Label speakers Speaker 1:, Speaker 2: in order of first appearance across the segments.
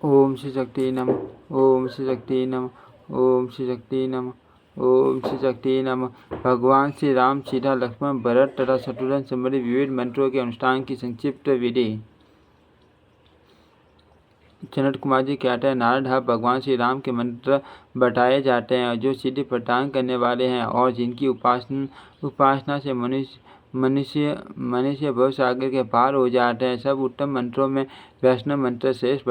Speaker 1: ओम श्री शक्ति नमः। ओम श्री शक्ति नमः। ओम श्री शक्ति नमः। ओम श्री शक्ति नमः। भगवान श्री राम, सीता, लक्ष्मण, भरत तथा शत्रुघ्न संबंधी विविध मंत्रों के अनुष्ठान की संक्षिप्त विधि। जनक कुमार जी कहते हैं, नारद भगवान श्री राम के मंत्र बताए जाते हैं जो सिद्धि प्रदान करने वाले हैं और जिनकी उपासना से मनुष्य भव सागर के पार हो जाते हैं। सब उत्तम मंत्रों में वैष्णव मंत्र श्रेष्ठ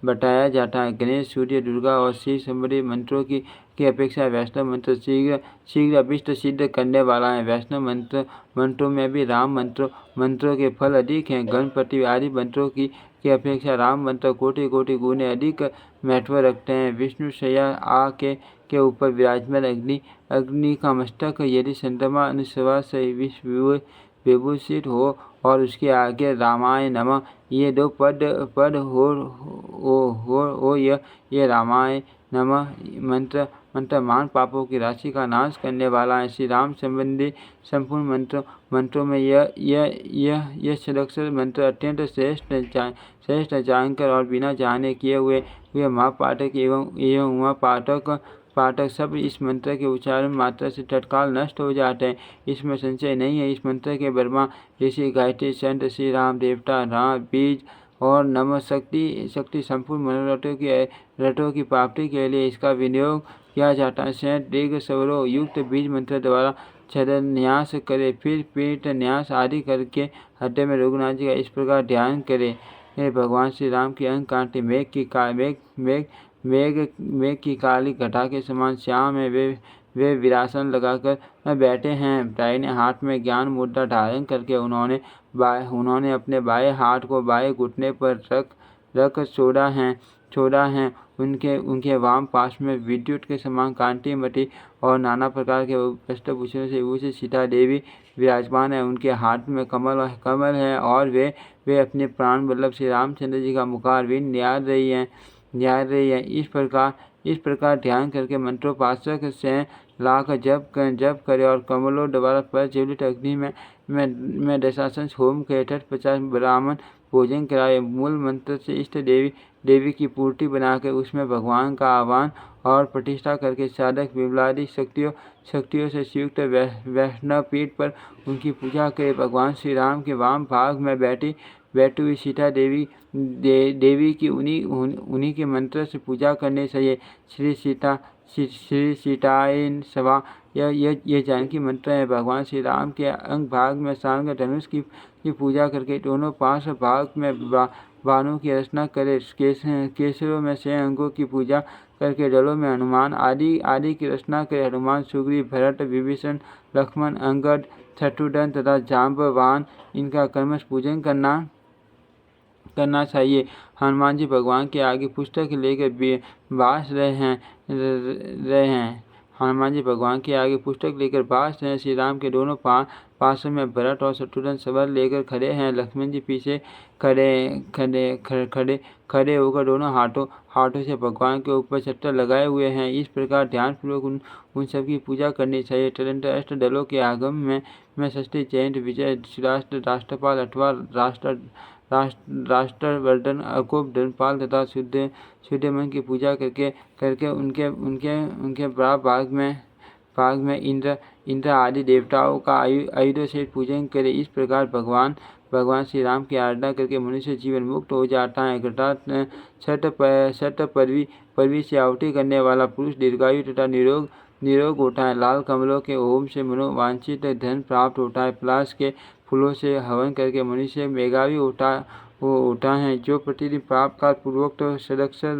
Speaker 1: बताया जाता है। गणेश, सूर्य, दुर्गा और शिव संबंधी मंत्रों की अपेक्षा वैष्णव मंत्र शीघ्र अभिष्ट सिद्ध करने वाला है। वैष्णव मंत्रों में भी राम मंत्रों के फल अधिक हैं। गणपति आदि मंत्रों की अपेक्षा राम मंत्र कोटि गुने अधिक महत्व रखते हैं। विष्णु शैया के ऊपर विराजमान अग्नि का मस्तक यदि चंद्रमा अनुस्वा से विभूषित हो और उसके आगे रामाय नमः ये दो पद हो ये रामाय नमः मंत्र मान पापों की राशि का नाश करने वाला है। श्री राम संबंधी संपूर्ण मंत्रों में यह षडक्षर मंत्र अत्यंत श्रेष्ठ जानकर और बिना जाने किए हुए महापाठक एवं उमा पाठक सब इस मंत्र के उच्चारण मात्रा से तत्काल नष्ट हो जाते हैं। इसमें संशय नहीं है। इस मंत्र के ब्रह्मा ऋषि, गायत्री, संत, श्री राम, देवता, राम, बीज और नमः शक्ति संपूर्ण मनोरथों की प्राप्ति के लिए इसका विनियोग किया जाता है। शैत दीर्घ स्वरों युक्त बीज मंत्र द्वारा छदन्यास करे, फिर पीठ न्यास आदि करके हृदय में रघुनाथ जी का इस प्रकार ध्यान करे। भगवान श्री राम की अंग कांति मेघ की काली घटा के समान श्याम है। वे विरासन लगाकर बैठे हैं। दाहिने हाथ में ज्ञान मुद्रा धारण करके उन्होंने अपने बाएं हाथ को बाएं घुटने पर रख छोड़ा है। उनके वाम पास में विद्युत के समान कांतिमती और नाना प्रकार के पृष्ठभूषण से भूषित सीता देवी विराजमान है। उनके हाथ में कमल है और वे अपने प्राण वल्लभ श्री रामचंद्र जी का मुखारविंद निहार रही है। इस प्रकार ध्यान करके मंत्रोपासक से लाख जप करे और कमलों द्वारा प्रज्वलित अग्नि में दशासन होम के 50 ब्राह्मण भोजन कराए। मूल मंत्र से इष्ट देवी की पूर्ति बनाकर उसमें भगवान का आह्वान और प्रतिष्ठा करके साधक विमलादि शक्तियों से युक्त वैष्णव पीठ पर उनकी पूजा करे। भगवान श्री राम के वाम भाग में बैठी हुई सीता देवी की उन्हीं के मंत्र से पूजा करनी चाहिए। श्री सीताय सवा यह जानकी मंत्र है। भगवान श्री राम के अंग भाग में सांग धनुष की पूजा करके दोनों पांच भाग में बाणों की रचना करे। केसरों में 6 अंगों की पूजा करके दलों में हनुमान आदि की रचना करे। हनुमान, सुग्रीव, भरत, विभीषण, लक्ष्मण, अंगद, शत्रुघ्न तथा जाम्बवान इनका क्रमश पूजन करना चाहिए। हनुमान जी भगवान के आगे पुस्तक लेकर बास रहे हैं। हनुमान जी भगवान के आगे पुस्तक लेकर बास रहे हैं। श्री राम के दोनों पासों में भरत और शत्रुघ्न सवार लेकर खड़े हैं। लक्ष्मण जी पीछे खड़े होकर दोनों हाथों से भगवान के ऊपर छत्र लगाए हुए हैं। इस प्रकार ध्यानपूर्वक उन सब की पूजा करनी चाहिए। तदनंतर अष्ट दलों के आगम में षष्ठी, जयंत, विजय, राष्ट्रपाल अथवा राष्ट्रवर्धन, अकोप, धर्मपाल तथा शुद्ध मन की पूजा करके उनके भाग में इंद्र आदि देवताओं का आयुधों से पूजन करे। इस प्रकार भगवान श्री राम की आराधना करके मनुष्य जीवन मुक्त हो जाता है। छठ पदवी से आहुति करने वाला पुरुष दीर्घायु तथा निरोग होता है। लाल कमलों के होम से मनोवांछित धन प्राप्त होता है। पलाश के फूलों से हवन करके मनुष्य मेघावी होता है। जो प्रतिदिन पाप काल पूर्वक तो षडक्षर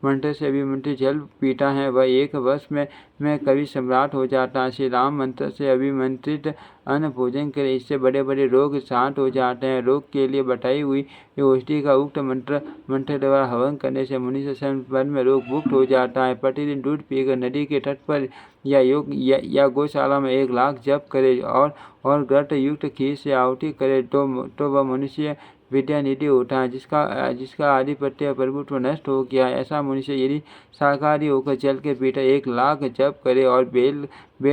Speaker 1: मंत्र से अभिमंत्रित जल पीता है वह 1 वर्ष में कवि सम्राट हो जाता है। श्री राम मंत्र से अभिमंत्रित अन्न भोजन करे, इससे बड़े बड़े रोग शांत हो जाते हैं। रोग के लिए बताई हुई औषधि का उक्त मंत्र द्वारा हवन करने से मनुष्य क्षण में रोग मुक्त हो जाता है। प्रतिदिन दूध पीकर नदी के तट पर या गौशाला में 1 लाख जप करे और घृत युक्त खीर से आहुति करे तो वह मनुष्य विद्यानिधि होता है जिसका आधिपत्य प्रभुत्व नष्ट हो गया है। ऐसा मनुष्य यदि शाकाहारी होकर जल के पीछे 1 लाख जप करे और बेल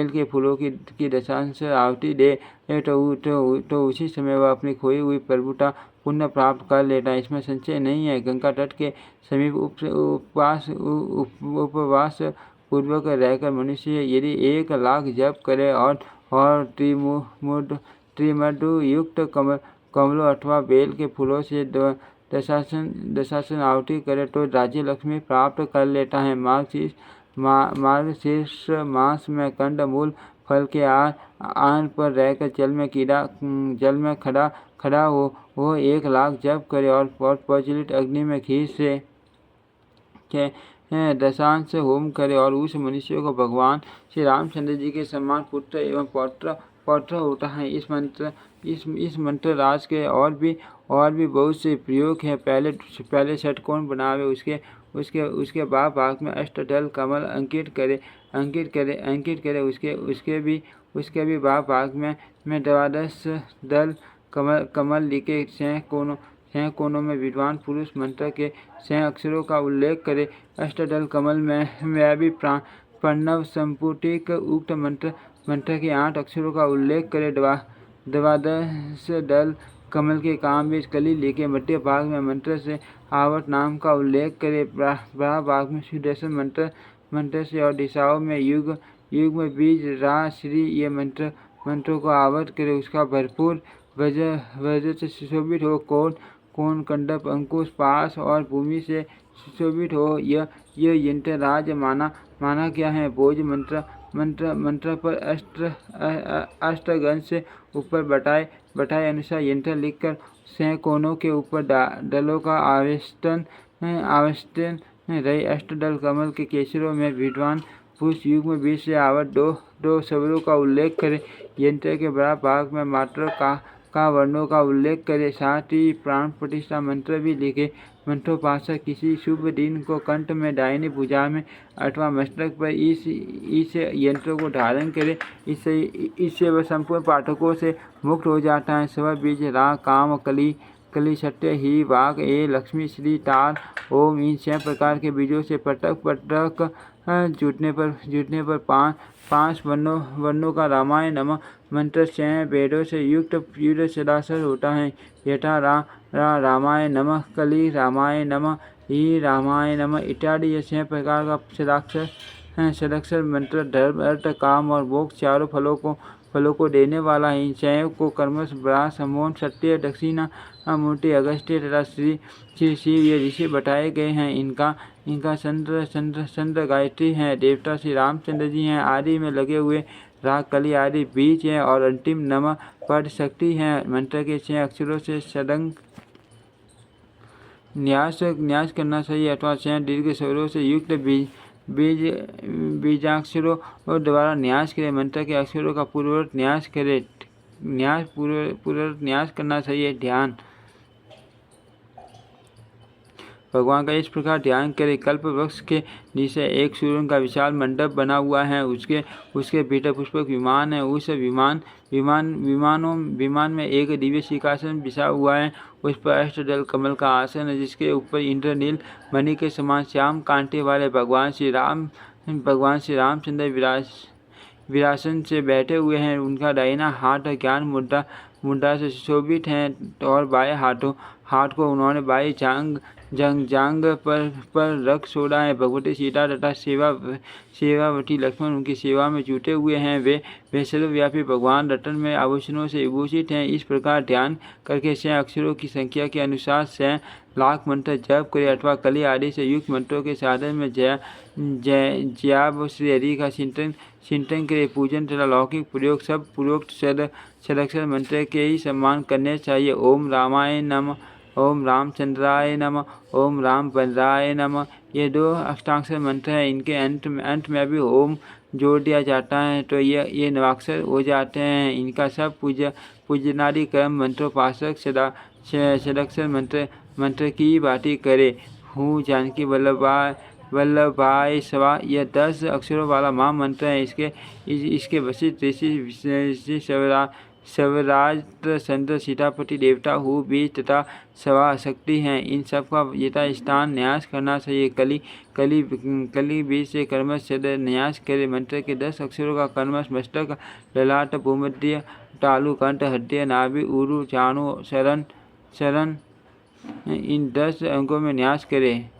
Speaker 1: के फूलों की दशांश आहुति दे तो उसी समय वह अपनी खोई हुई प्रभुता पुण्य प्राप्त कर लेता है, इसमें संशय नहीं है। गंगा तट के समीप उपवास पूर्वक रहकर मनुष्य यदि 1 लाख जप करे और त्रिमधु युक्त कमलों अथवा बेल के फूलों से दशासन आहुति करे तो राज्य लक्ष्मी प्राप्त कर लेता है। मार्गशीर्ष मास में कंदमूल फल के आन पर रहकर जल में खड़ा हो 1 लाख जप करे और प्रज्वलित अग्नि में घी से दशांश होम करे और उस मनुष्य को भगवान श्री रामचंद्र जी के समान पुत्र एवं पौत्र होता है। इस मंत्र राज के और भी बहुत से प्रयोग हैं। पहले षटकोण बनावे, उसके भाग में अष्टदल कमल अंकित करे, उसके भी भाग में 12 दल कमल लिखे 6 कोनों में विद्वान पुरुष मंत्र के 6 अक्षरों का उल्लेख करे। अष्टदल कमल में भी प्रणव संपुटिक उक्त मंत्र के 8 अक्षरों का उल्लेख करे। 12 दल कमल के काम बीच कली लिखे मध्य भाग में मंत्र से आवट नाम का उल्लेख करे। भाग में सुदर्शन मंत्र से और दिशाओं में युग में बीज रा श्री ये मंत्रों को आवट करे। उसका भरपूर वज्र से सुशोभित हो, कोण कंडप अंकुश पास और भूमि से सुशोभित हो। यह यंत्र राज माना गया है। भोज मंत्र पर अष्टगन से ऊपर बटाए अनुसार यंत्र लिखकर 6 कोनों के ऊपर दलों का आवेष्टन रहे। अष्टदल कमल के केसरों में विद्वान पुरुष युग में बीच से आवट 2 स्वरों का उल्लेख करे। यंत्र के बड़ा भाग में मात्र का वर्णों का उल्लेख करे। साथ ही प्राण प्रतिष्ठा मंत्र भी लिखे। मंत्रोपासक किसी शुभ दिन को कंठ में, दाहिनी भुजा में अथवा मस्तक पर इस यंत्र को धारण करे। इससे वह संपूर्ण पाठकों से मुक्त हो जाता है। स्व बीज रा काम कली सत्य ही वाक ए लक्ष्मी श्री ताल ओम। इन 6 प्रकार के बीजों से पटक जुटने पर 5 वर्णों का रामायण नमः मंत्र 6 वेदों से युक्त युद्ध सदासर होता है। यथा रामाय नमः, कली रामाय नमः, ही रामाय नमः इत्यादि। ये 6 प्रकार का सदाक्षर मंत्र धर्म, अर्थ, काम और मोक्ष चारों फलों को देने वाला है। इन 6 को कर्मस, ब्रास, समोन, सत्य, दक्षिणा मूर्ति, अगस्त्य तथा श्री शिव ये ऋषि बताए गए हैं। इनका चंद्र गायत्री है। देवता श्री रामचंद्र जी हैं। आदि में लगे हुए राग कली आदि बीज हैं और अंतिम नमः पद शक्ति है। मंत्र के 6 अक्षरों से सदंग न्यास करना चाहिए अथवा 6 दीर्घ स्वरों से युक्त बीजाक्षरों द्वारा न्यास करें। मंत्र के अक्षरों का पूर्ववत न्यास करें। पूर्ववत न्यास करना चाहिए। ध्यान भगवान का इस प्रकार ध्यान करें। कल्प वृक्ष के नीचे एक सूर्य का विशाल मंडप बना हुआ है। उसके भीतर पुष्पक विमान है। उस विमान में एक दिव्य सिंहासन बिछा हुआ है। उस पर अष्टदल कमल का आसन है, जिसके ऊपर इंद्रनील मणि के समान श्याम कांटे वाले भगवान श्री रामचंद्र विरासन से बैठे हुए हैं। उनका दाहिना हाथ ज्ञान मुद्रा से सुशोभित है और बाएं हाथ को उन्होंने बाएं जांग पर रख छोड़ा है। भगवती सीता तथा सेवावती लक्ष्मण उनकी सेवा में जुटे हुए हैं। वे सर्वव्यापी भगवान रत्न में आभूषणों से विभूषित हैं। इस प्रकार ध्यान करके 6 अक्षरों की संख्या के अनुसार 6 लाख मंत्र जप करे अथवा कली आदि से युक्त मंत्रों के साधन में जयाब श्री हरि का चिंतन करे। पूजन तथा लौकिक प्रयोग सब पूर्वोक्त सदक्षर मंत्र के ही सम्मान करने चाहिए। ओम रामाय नमः, ओम रामचंद्राय नमः, ओम रामभद्राय नमः। ये 2 अष्टाक्षर मंत्र हैं। इनके अंत में भी ओम जोड़ दिया जाता है तो ये नवाक्षर हो जाते हैं। इनका सब पूजनादि कर्म मंत्रोपासक सदाक्षर मंत्र की बाती करे। हूँ जानकी वल्लभाय सवा यह 10 अक्षरों वाला महामंत्र है। इसके वशिष्ठ ऋषि स्वराज चंद्र सीतापति देवता हु बीज तथा सवा शक्ति हैं। इन सब का यथा स्थान न्यास करना चाहिए। कली बीज से कर्मश न्यास करे। मंत्र के 10 अक्षरों का कर्मश मस्तक, ललाट, भूमध्य, तालु, कंठ, हृदय, नाभि, उरु, जानु, चरण इन 10 अंकों में न्यास करें।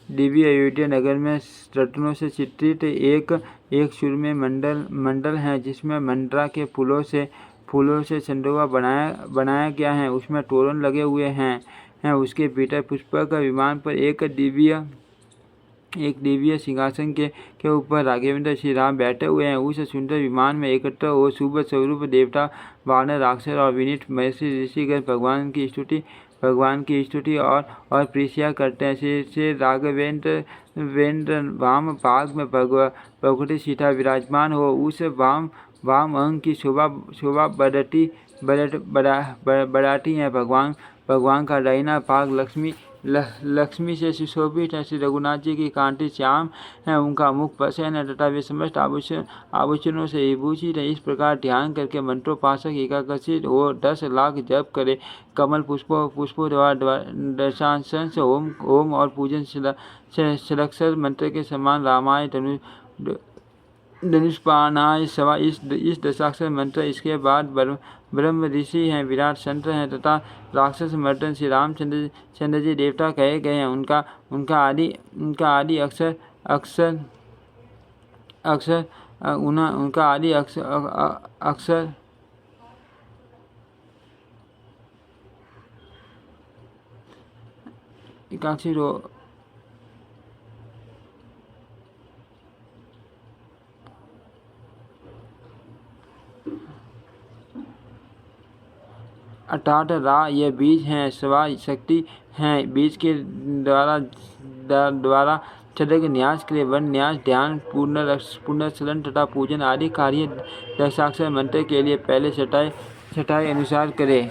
Speaker 1: दिव्य अयोध्या नगर में रत्नों से चित्रित एक सुरम्य मंडल है, जिसमें मंडरा के फूलों से चंदोवा बनाया गया है। उसमें तोरण लगे हुए हैं। उसके भीतर पुष्पक विमान पर एक दिव्य सिंहासन के ऊपर राघवेंद्र श्री राम बैठे हुए हैं। उस सुंदर विमान में एकत्र हो शुभ स्वरूप देवता, वानर, राक्षस और विनीत महर्षि ऋषिगण भगवान की स्तुति और प्रीतिया करते हैं। श्री राघवेंद्र वाम भाग में भगवती सीता विराजमान हो। उस वाम अंग की शोभा बढ़ाती है। भगवान का दाहिना भाग लक्ष्मी से सुशोभित है। श्री रघुनाथ जी की कांति श्याम है, उनका मुख प्रसन्न है तथा वे समस्त आभूषणों से विभूषित है। इस प्रकार ध्यान करके मंत्रोपासक एकाग्रचित हो 10 लाख जप करे। कमल पुष्पों द्वारा दशांश होम और पूजन षडाक्षर मंत्र के समान रामाय धनुष्पानाय सवा इस दशाक्षर मंत्र। इसके बाद ब्रह्म ऋषि हैं, विराट संत हैं तथा राक्षस मर्दन श्री रामचंद्र जी देवता कहे गए हैं। उनका आदि अक्षर एकाक्षी रो 18 रा यह बीज हैं, स्वा शक्ति हैं। बीज के द्वारा चरक न्यास क्रिय वन न्यास ध्यान पुनर्चलन तथा पूजन आदि कार्य दशाक्षर मंत्र के लिए पहले छटाई अनुसार करें।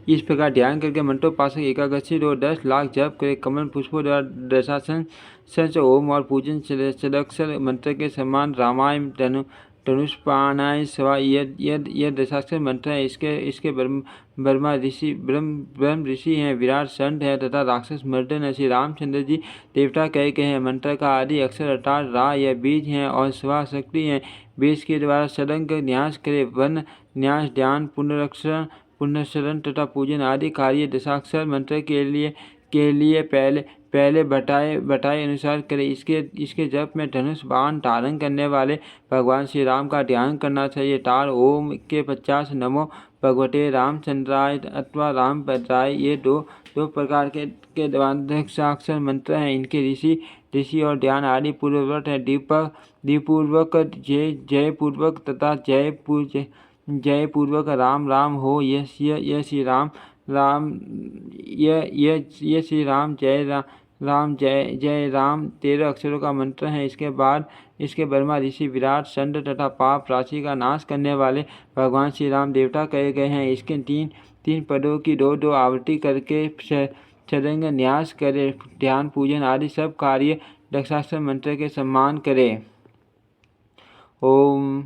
Speaker 1: इस प्रकार ध्यान करके मंत्रोपासक एकादशी और 10 लाख जप करे। कमल पुष्पों द्वारा दशासन संच ओम और पूजन षडाक्षर मंत्र के समान रामायण धनुष्पानाय सवा यह दशाक्षर मंत्र है। इसके ब्रह्म ऋषि हैं, विराट संत है तथा राक्षस मर्दन है। श्री रामचंद्र जी देवता कहे गए हैं। मंत्र का आदि अक्षर 18 रा यह बीज हैं और स्वा शक्ति हैं। बीज के द्वारा षडंग न्यास करे। वन न्यास ध्यान पुनर्चरण तथा पूजन आदि कार्य दशाक्षर मंत्र के लिए पहले बताए अनुसार करें। इसके जप में धनुष बाण धारण करने वाले भगवान श्री राम का ध्यान करना चाहिए। तार ओम के 50 नमो भगवते रामचंद्राय अथवा रामभद्राय ये दो प्रकार के दशाक्षर मंत्र हैं। इनके ऋषि और ध्यान आदि पूर्ववत है। दीपूर्वक जय पूर्वक तथा जय पूर्वक राम हो। यह श्री राम ये श्री राम जय राम 13 अक्षरों का मंत्र है। इसके ब्रह्मा ऋषि विराट संत तथा पाप राशि का नाश करने वाले भगवान श्री राम देवता कहे गए हैं। इसके तीन पदों की दो आवृत्ति करके षडंग न्यास करे। ध्यान पूजन आदि सब कार्य दशाक्षर मंत्र के सम्मान करे। ओम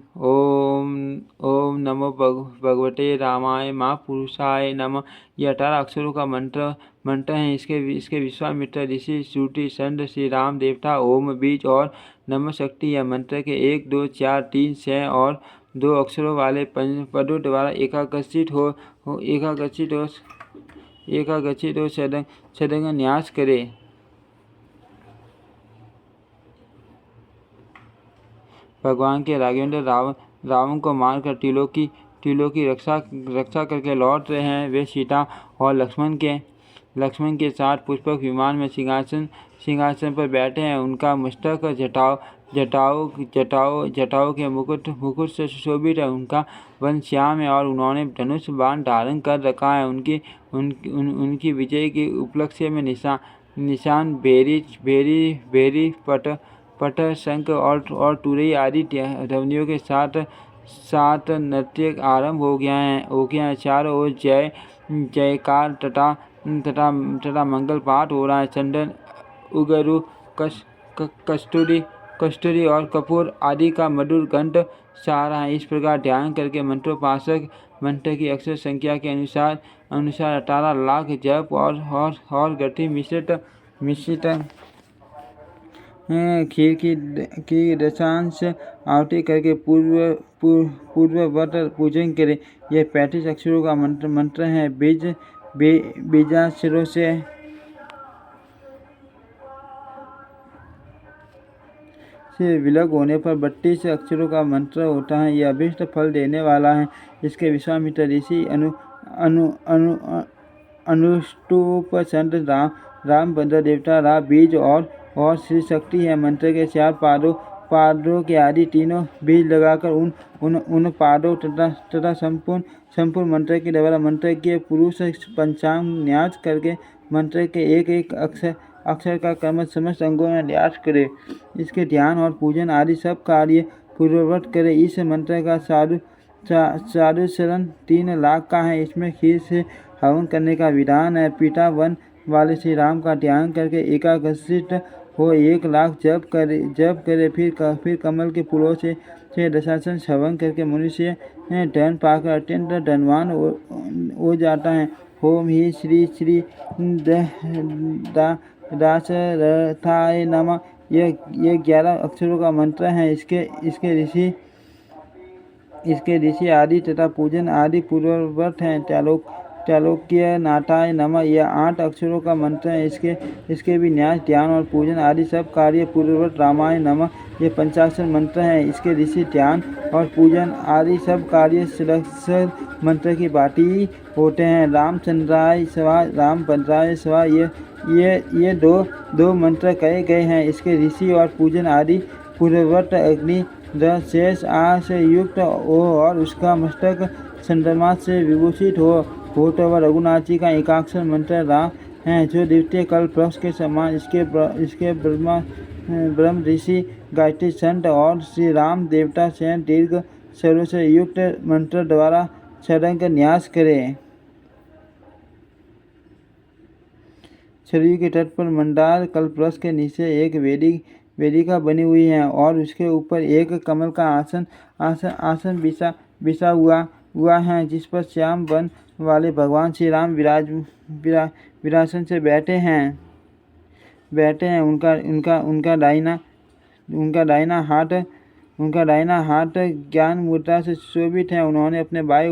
Speaker 1: नमो भगवते रामाय महापुरुषाय नमः। यह 18 अक्षरों का मंत्र है। इसके विश्वामित्र ऋषि श्रुति संत श्री राम देवता ओम बीज और नमः शक्ति यह मंत्र के 1 2 4 3 6 और 2 अक्षरों वाले पदों द्वारा एकाग्रचित हो षडंग न्यास करे। भगवान के राघवेंद्र रावण को मारकर टीलों की रक्षा करके लौट रहे हैं। वे सीता और लक्ष्मण के साथ पुष्पक विमान में सिंहासन पर बैठे हैं। उनका मस्तक जटाओं के मुकुट मुकुट से सुशोभित है। उनका वर्ण श्याम है और उन्होंने धनुष बाण धारण कर रखा है। उनकी विजय के उपलक्ष्य में निशान भेरी पट शंख और तुरई आदि ध्वनियों के साथ नृत्य आरंभ हो गया है। चारों ओर जय जयकार तथा मंगल पाठ हो रहा है। चंदन उगरू कस्तूरी और कपूर आदि का मधुर गंध छा रहा है। इस प्रकार ध्यान करके मंत्रोपासक मंत्र की अक्षर संख्या के अनुसार 18 लाख जप और गति मिश्रित खीर की दशांश आहुति करके पूर्ववत पूजन करें। यह 35 अक्षरों का मंत्र है। बीजाक्षरों से विलग होने पर 32 अक्षरों का मंत्र होता है। यह अभीष्ट फल देने वाला है। इसके विश्वामित्र ऋषि अनुष्टुप संत रामभद्र देवता रा बीज और श्री शक्ति है। मंत्र के 4 पादों के आदि तीनों बीज लगाकर उन पादों तथा संपूर्ण मंत्र के द्वारा मंत्र के पुरुष पंचांग न्यास करके मंत्र के एक अक्षर का क्रम समस्त अंगों में न्यास करे। इसके ध्यान और पूजन आदि सब कार्य पूर्ववत करे। इस मंत्र का साधु शरण 3 लाख का है। इसमें खीर से हवन करने का विधान है। पिता वन वाले श्री राम का ध्यान करके एकाग्रचित्त हो 1 लाख जप करे। फिर कमल के फूलों से दशासन हवन करके मनुष्य धन पाकर अत्यंत धनवान हो जाता है। ओम ही श्री दाशरथाय नमः। यह 11 अक्षरों का मंत्र है। इसके ऋषि आदि तथा पूजन आदि पूर्ववत हैं। त्रैलोक्य नाथाय नमः। यह 8 अक्षरों का मंत्र है। इसके भी न्यास ध्यान और पूजन आदि सब कार्य पूर्ववत। रामाय नमः। यह पंचाक्षर मंत्र है। इसके ऋषि ध्यान और पूजन आदि सब कार्य षडाक्षर मंत्र की भांति होते हैं। रामचंद्राय स्वा रामभद्राय स्वा ये दो मंत्र कहे गए हैं। इसके ऋषि और पूजन आदि पूर्ववत। अग्नि शेष से युक्त हो और उसका मस्तक चंद्रमा से विभूषित हो तो वह रघुनाथी का एकाक्षर मंत्र राम है, जो द्वितीय कल्प वृक्ष के समान। इसके ब्रह्म ऋषि गायत्री संत और श्री राम देवता से दीर्घ स्वरों से युक्त मंत्र द्वारा षडंग न्यास करें। सरयू के तट पर मंदार कल्पवृक्ष के नीचे एक वेदिका बनी हुई है और उसके ऊपर एक कमल का आसन बिछा हुआ है, जिस पर श्याम वन वाले भगवान श्री राम विरासन से बैठे हैं। उनका दाहिना हाथ ज्ञान मुद्रा से सुशोभित है। उन्होंने अपने बाएं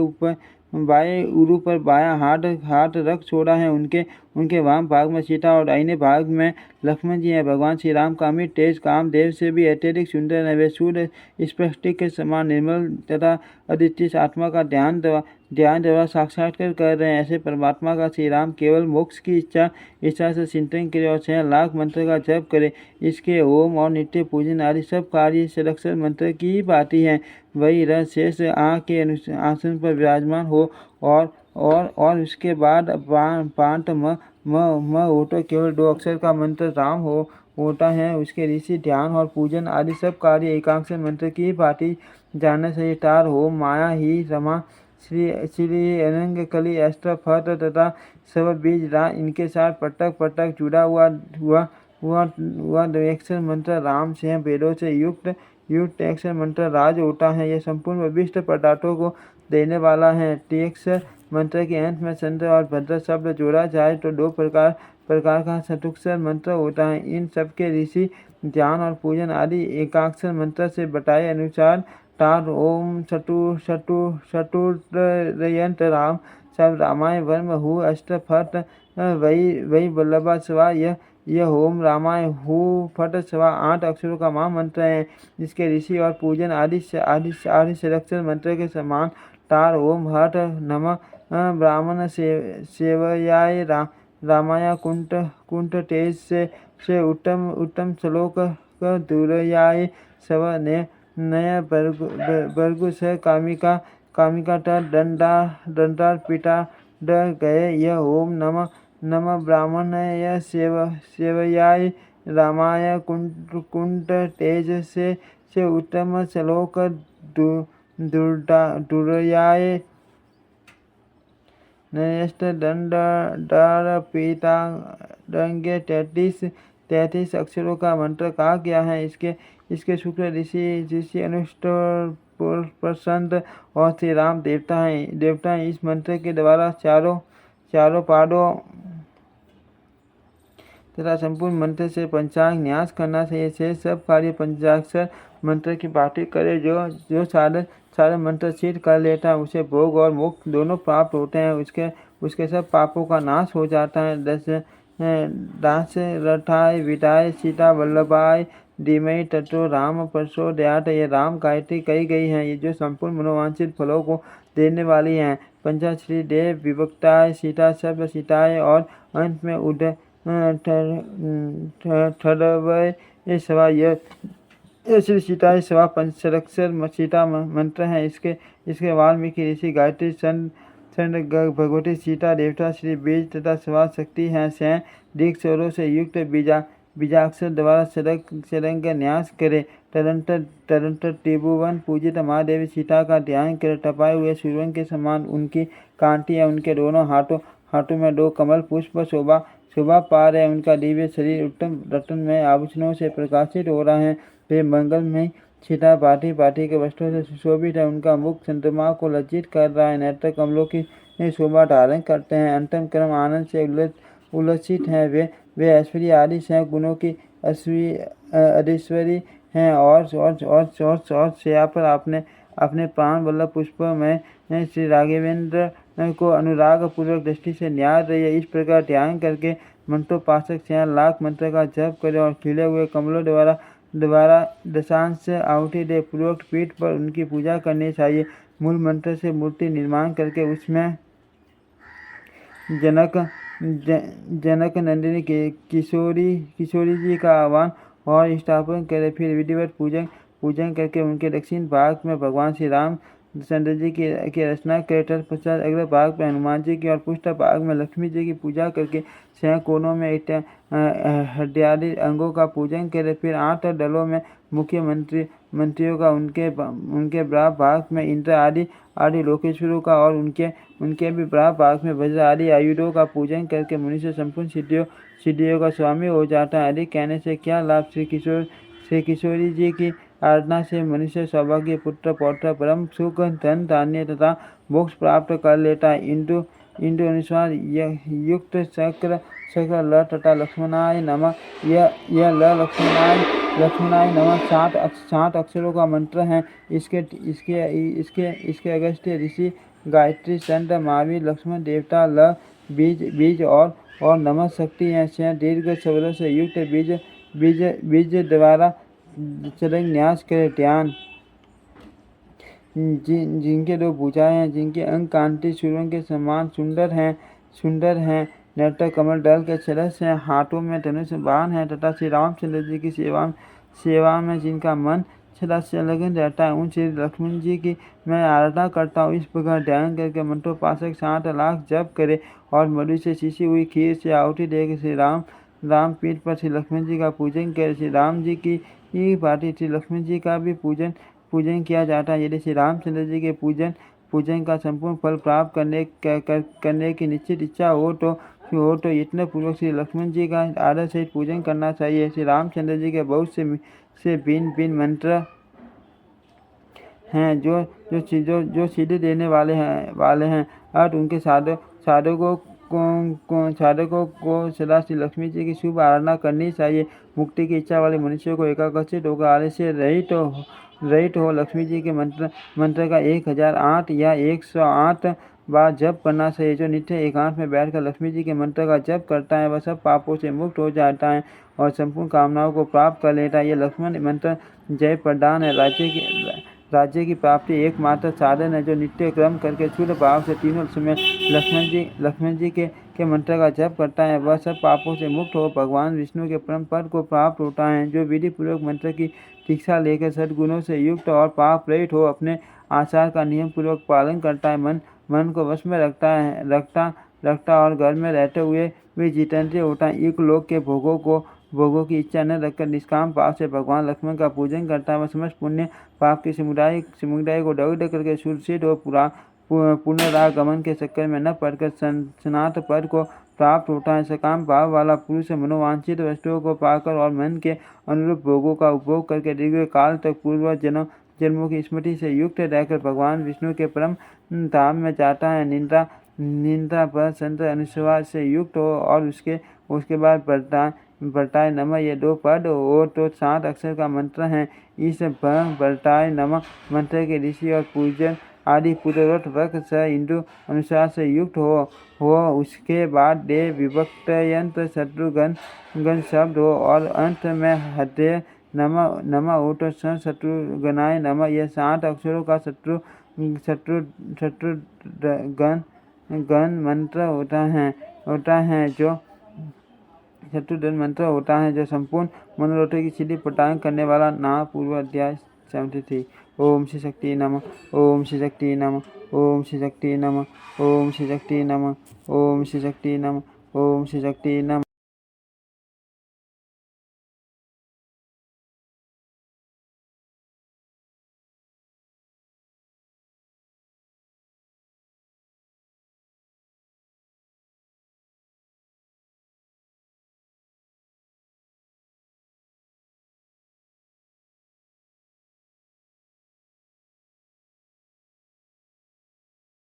Speaker 1: उरु पर बायां हाथ रख छोड़ा है। उनके वाम भाग में सीता और दाहिने भाग में लक्ष्मण जी हैं। भगवान श्री राम का अमित तेज कामदेव से भी अत्यधिक सुंदर है। वे सूर्य स्फटिक के समान निर्मल तथा अद्वितीय आत्मा का ध्यान द्वारा साक्षात्कार कर रहे हैं। ऐसे परमात्मा का श्री राम केवल मोक्ष की इच्छा से चिंतन करे और 6 लाख मंत्र का जप करे। इसके होम और नित्य पूजन आदि सब कार्य षडाक्षर मंत्र की भांति हैं। वही रह शेष के आसन पर विराजमान हो और उसके बाद पांत म हो तो केवल 2 अक्षर का मंत्र राम होता है। उसके ऋषि ध्यान और पूजन आदि सब कार्य एकाक्षर मंत्र की भांति जानने से तार हो। माया ही रमा श्री अनंग कली अस्त्र फट तथा सब बीज रा इनके साथ पटक जुड़ा हुआ द्व्यक्षर मंत्र राम से वेदों से युक्त अक्षर मंत्र राज होता है। यह संपूर्ण विशिष्ट पदार्थों को देने वाला है। त्रिअक्षर मंत्र के अंत में चंद्र और भद्र शब्द जोड़ा जाए तो 2 प्रकार का चतुक्षर मंत्र होता है। इन सबके ऋषि ध्यान और पूजन आदि एकाक्षर मंत्र से बताए अनुसार तार ओम चतुर्यंत राम सब रामाय वर्म हु अष्ट फट वही बल्लभा स्वा यह ओम रामाय हु फट स्वा 8 अक्षरों का महामंत्र है। इसके ऋषि और पूजन आदि षडाक्षर मंत्र के समान तार ओम हठ नमः ब्राह्मण सेवयाय रामाय कुंठ तेज से उत्तम श्लोक दूरयाय सव ने नया बरगु स कामिका दंडा पिता ड गए। यह ओम नमः ब्राह्मणय सेवयाय रामाय कुंट तेज से उत्तम श्लोक दुर्याय नयस्त दंड पीता दंगे 33 अक्षरों का मंत्र कहा गया है। इसके शुक्र ऋषि अनुष्टुप प्रसन्न और श्री राम देवता हैं। इस मंत्र के द्वारा चारों पादों तथा संपूर्ण मंत्र से पंचांग न्यास करना चाहिए। से सब कार्य पंचाक्षर मंत्र की बातें करे। जो सारे मंत्र सिद्ध कर लेता है उसे भोग और मोक्ष दोनों प्राप्त होते हैं। उसके सब पापों का नाश हो जाता है। दास रथाय विदाय सीता वल्लभाय धीमहि ततो राम प्रचोदयात्। ये राम गायत्री कही गई हैं, ये जो संपूर्ण मनोवांछित फलों को देने वाली हैं। पंचाश्री देव विभक्ताय सीता शब्द सीताय और अंत में उदय ठडवय सवा। यह श्री सीताय सवा पंचाक्षर सीता मंत्र है। इसके वाल्मीकि ऋषि गायत्री चंड भगवती सीता देवता श्री बीज तथा सवा शक्ति हैं। सैं दीर्घ स्वरों से युक्त बीजाक्षर द्वारा सदंग न्यास करे। तदंतर त्रिभुवन पूजित महादेवी सीता का ध्यान करे। टपाए हुए सूर्य के समान उनकी कांति है। उनके दोनों हाथों में 2 कमल पुष्प शोभा पा रहे। उनका दिव्य शरीर उत्तम रत्नमय आभूषणों से प्रकाशित हो रहा है। वे मंगलमय सीता पाटी के वस्त्रों से सुशोभित है। उनका मुख चंद्रमा को लज्जित कर रहा है। नेत्र कमलों की शोभा धारण करते हैं। अंतम कर्म आनंद से उल्लसित हैं। वे ऐश्वर्य आदि से गुणों की अधीश्वरी हैं और शया पर अपने प्राण वल्लभ पुष्प में श्री राघवेंद्र को अनुराग पूर्वक दृष्टि से न्यार रही है। इस प्रकार ध्यान करके मंत्रोपासक 6 लाख मंत्र का जप करे और खिले हुए कमलों द्वारा दशांश आहुति दे। पूर्वक पीठ पर उनकी पूजा करनी चाहिए। मूल मंत्र से मूर्ति निर्माण करके उसमें जनक नंदिनी किशोरी जी का आह्वान और स्थापन करे। फिर विधिवत पूजन करके उनके दक्षिण भाग में भगवान श्री राम चंद्र जी की रचना करे। तत्पश्चात अग्र भाग में हनुमान जी की और पृष्ठ भाग में लक्ष्मी जी की पूजा करके 6 कोनों में हृदयादि अंगों का पूजन करे। फिर 8 दलों में मुख्य मंत्रियों का, उनके बराबर भाग में इंद्र आदि लोकेश्वरों का और उनके भी बराबर भाग में वज्र आदि आयुधों का पूजन करके मनुष्य संपूर्ण सिद्धियों का स्वामी हो जाता है। अधिक कहने से क्या लाभ। श्री किशोरी जी की आराधना से मनुष्य सौभाग्य, पुत्र पौत्र, परम सुख, धन धान्य तथा मोक्ष प्राप्त कर लेता है। इंदु अनुसार युक्त चक्र ल तथा लक्ष्मणाय नमः। यह ल लक्ष्मणाय नमः 60 अक्षरों का मंत्र है। इसके अगस्त्य ऋषि, गायत्री, चंद्र, महावीर, लक्ष्मण देवता, ल बीज और नमः शक्ति हैं। से दीर्घ स्वरों से युक्त बीज द्वारा चरंग न्यास करे। ध्यान जिनके 2 भुजाएं हैं, जिनके अंग कांति सूर्य के समान सुंदर हैं, नेत्र कमल दल के सदस्य हैं, हाथों में धनुष बाण है तथा श्री रामचंद्र जी की सेवा में जिनका मन सदा संलग्न रहता है, उन श्री लक्ष्मण जी की मैं आराधना करता हूँ। इस प्रकार ध्यान करके मंत्रोपासक 60 लाख जप करे और मधु से सींची हुई खीर से आहुति देकर श्री राम पीठ पर श्री लक्ष्मण जी का पूजन करे। श्री राम जी की भांति श्री लक्ष्मण जी का भी पूजन किया जाता है। यदि श्री रामचंद्र जी के पूजन का संपूर्ण फल प्राप्त करने की निश्चित इच्छा हो तो इतने पूर्वक श्री लक्ष्मण जी का आदर सहित पूजन करना चाहिए। श्री रामचंद्र जी के बहुत से भिन्न मंत्र हैं जो सिद्धि देने वाले हैं और उनके साधकों को सदा श्री लक्ष्मी जी की शुभ आराधना करनी चाहिए। मुक्ति की इच्छा वाले मनुष्यों को एकाग्रचित होकर आलस्य रहित हो लक्ष्मी जी के मंत्र का 1008 या 108 बार जप करना चाहिए। जो नित्य एकांत में बैठकर लक्ष्मी जी के मंत्र का जप करता है वह सब पापों से मुक्त हो जाता है और संपूर्ण कामनाओं को प्राप्त कर लेता है। यह लक्ष्मण मंत्र जय प्रदान है। राज्य की प्राप्ति एकमात्र साधन है जो नित्य क्रम करके शुद्ध भाव से तीनों समय लक्ष्मण जी के मंत्र का जप करता है वह सब पापों से मुक्त हो भगवान विष्णु के परम पद को प्राप्त होता है। जो विधि पूर्वक मंत्र की दीक्षा लेकर सद्गुणों से युक्त और पाप रहित हो अपने आचार का नियम पूर्वक पालन करता है, मन को वश में रखता और घर में रहते हुए भी जितेंद्रिय होता है। एक लोक के भोगों की इच्छा न रखकर निष्काम भाव से भगवान लक्ष्मण का पूजन करता है। वह समस्त पुण्य पाप के समुदाय को दग्ध करके सुरक्षित हो पुनरागमन के चक्कर में न पड़कर सनात पद को प्राप्त होता है। सकाम भाव वाला पुरुष मनोवांछित वस्तुओं को पाकर और मन के अनुरूप भोगों का उपभोग करके दीर्घ काल तक पूर्व जन्मों की स्मृति से युक्त रहकर भगवान विष्णु के परम धाम में जाता है। निंदा पर संत अनुस्वार से युक्त हो और उसके बाद बरताय नमः ये 2 पद और तो 7 अक्षर का मंत्र है। इस बरताय नमः मंत्र के ऋषि और पूजन आदि पूर्ववत वक्त स हिंदू अनुसार से युक्त हो उसके बाद दे विभक्त यंत्र शत्रुघ्न शब्द हो और अंत में हृदय नमः हो तो शत्रुघ्नाय नमः यह 7 अक्षरों का शत्रुघ्न मंत्र होता है जो संपूर्ण मनोरथों की सिद्धि प्रदान करने वाला नाम पूर्व अध्याय 73। ओम श्री शक्ति नमः। ओम श्री शक्ति नमः। ओम श्री शक्ति नमः। ओम श्री शक्ति नमः। ओम श्री शक्ति नमः। ओम श्री शक्ति नमः।